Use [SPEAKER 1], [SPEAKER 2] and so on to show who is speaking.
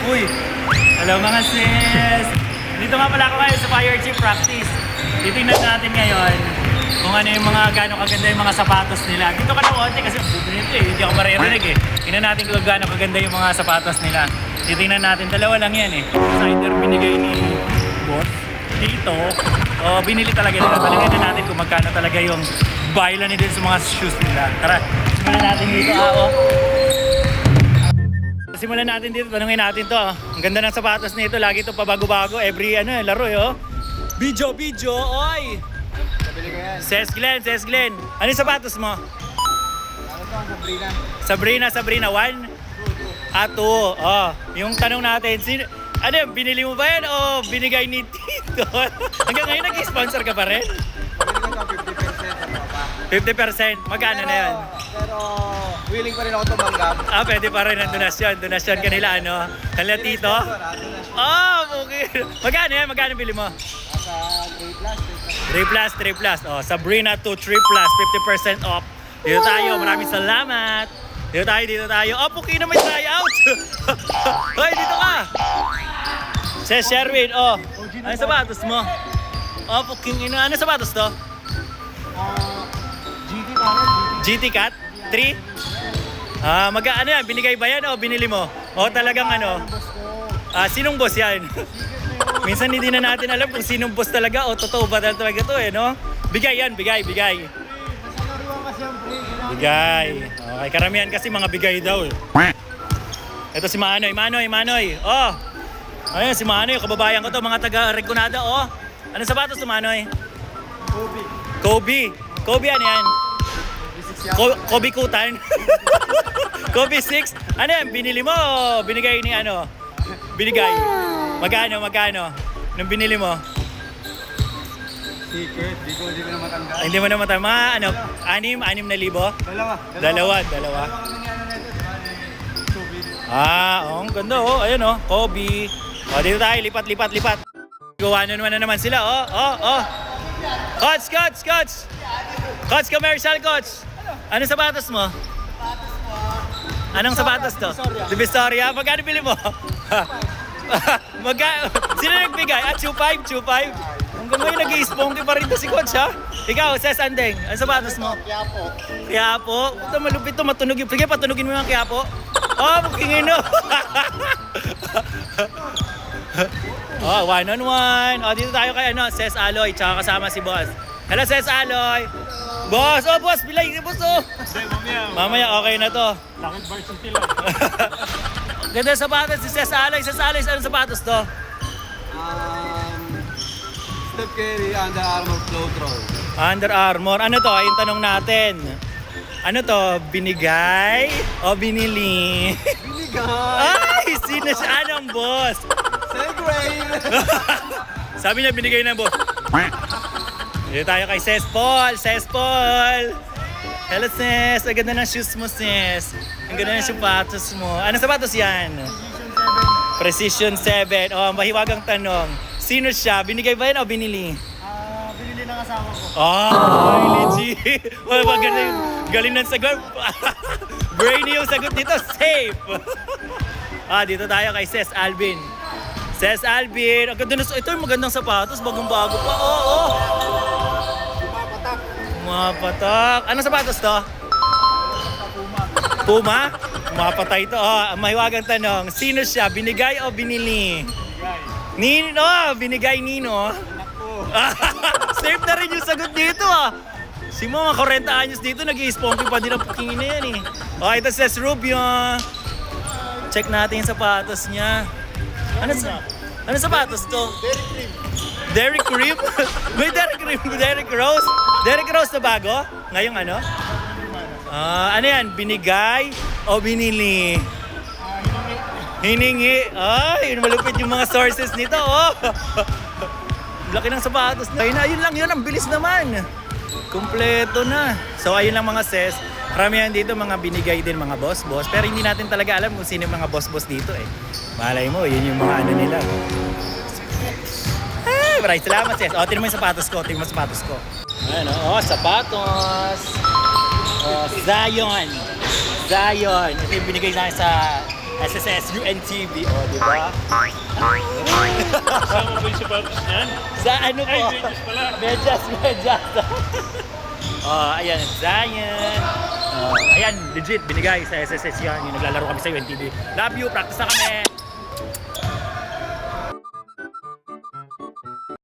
[SPEAKER 1] Uy! Hello mga sis! Dito nga pala ako ngayon sa Fire Chief Practice. Titingnan natin ngayon kung ano yung mga gano'ng kaganda yung mga sapatos nila. Dito ka na konti kasi bubunin ito eh. Hindi ako maririnig eh. Tingnan natin kung gano'ng kaganda yung mga sapatos nila. Titingnan natin. Dalawa lang yan eh. Cider binigay ni boss. Dito, binili talaga nila. Talagyan na natin kung magkano talaga yung baila nila sa mga shoes nila. Tara, simulan natin dito. Simulan natin dito. Tanungin natin to. Ang ganda ng sapatos nito. Lagi ito pabago-bago. Every laro eh. Video, oy! Ses Glenn. Ano yung sapatos mo? Sabrina. 1? 2. Yung tanong natin, ano yung binili mo ba yan o binigay ni Tito? Hanggang ngayon nag-sponsor ka pa rin? 50%. Magkano na yan?
[SPEAKER 2] Pero willing pa rin ako tumanggap.
[SPEAKER 1] Pwede pa rin ang donasyon. Donasyon kanila, kanila Tito? Okay. Magkano yan? Magkano bili mo?
[SPEAKER 2] Sa
[SPEAKER 1] 3 plus. Sabrina to 3 plus, 50% off. Dito tayo. Maraming salamat. Dito tayo. Puki na may try out. Hoy, dito ka. Sa Sherwin, ano sapatos mo? Puking ina. Ano sapatos to? GT Cat? 3? Ano yan? Binigay ba yan o binili mo? Talagang sinong boss yan? Minsan hindi na natin alam kung sinong boss talaga o totoo ba talaga to no? Bigay yan, bigay. Bigay. Okay, karamihan kasi mga bigay daw eh. Ito si Manoy. Ayun, si Manoy, kababayan ko to, mga taga-Reconada, Anong sapatos to, Manoy? Kobe, ano yan? Kobe Kutan? Kobe 6? Ano yan, binili mo o binigay ni Binigay? Magkano? Nung binili mo?
[SPEAKER 2] Secret, hindi ko na matanda.
[SPEAKER 1] Hindi mo na matama, 6,000? Dalawa. Ang ganda Ayun Kobe. Dito tayo, lipat. Gawa na naman sila, Coach! Coach, commercial coach! Anong sapatos mo? Anong sapatos to? Divisoria. Magkano bili mo? Sino nagbigay? 2.5? Hanggang ngayon nag-i-sponky pa rin to si coach ha? Ikaw, Ses Andeng, anong sapatos mo? Quiapo. Ito malupit to, matunog yung. Sige, patunugin mo yung Quiapo. Bukingin no. 1-on-1. Dito tayo kay Ses Aloy, tsaka kasama si boss. Hello, Ses Aloy. Boss, boss, bilay si boss Mamaya, okay na to.
[SPEAKER 2] Lakit varsity lang.
[SPEAKER 1] Ganda sapatos si Ses Aloy. Anong sapatos to?
[SPEAKER 2] Steph Curry, Under Armour Float Roll.
[SPEAKER 1] Under Armour. Ano to? Yung tanong natin. Ano to? Binigay o binili?
[SPEAKER 2] Binigay!
[SPEAKER 1] Sino siya? Anong boss?
[SPEAKER 2] Segway!
[SPEAKER 1] Sabi niya binigay ng boss. Dito tayo kay Ses Paul. Hello, Ses. Ang ganda ng shoes mo, Ses. Ang ganda ng sapatos mo. Anong sapatos yan? Precision 7. Mahiwagang tanong. Sino siya? Binigay ba yan o binili?
[SPEAKER 2] Binili ng asawa ko.
[SPEAKER 1] Legit. Galing ng sagot. Brainy yung sagot dito. Safe. Dito tayo kay Ses Alvin. Ang ganda ito yung magandang sapatos. Bagong-bago pa. Mapatak. Anong sapatos to? Puma? Mapatay ito. Mahiwagang tanong. Sino siya? Binigay o binili? Nino. Binigay Nino. Safe na rin yung sagot dito Si mga 40 anyos dito nag-i-sponky pa din ang pukingin na yan ito says Rubio. Check natin yung sapatos niya. Ano sapatos to? Derrick Cream? May Derrick Rose? Derrick Rose na bago? Ngayong ano yan? Binigay o binili? Hiningi. Malupit yung mga sources nito. Laki ng sapatos na. Ayun lang yun. Ang bilis naman. Kompleto na. So ayun lang mga Ses. Karamihan dito mga binigay din mga boss. Pero hindi natin talaga alam kung sino yung mga boss dito Malay mo, yun yung mga nila. Maraming salamat Ses. Tingnan mo yung sapatos ko. Sapatos. Zion. Ito yung binigay sa akin sa SSS UNTV, oh, di ba?
[SPEAKER 3] Saan mo ba yung sapatos niyan?
[SPEAKER 1] Sa ano po?
[SPEAKER 3] Ay, medyas pala.
[SPEAKER 1] Medyas. Oh, ayan, Zion. Ayan, legit, binigay sa SSS yan. Yung naglalaro kami sa UNTV. Love you, practice na kami.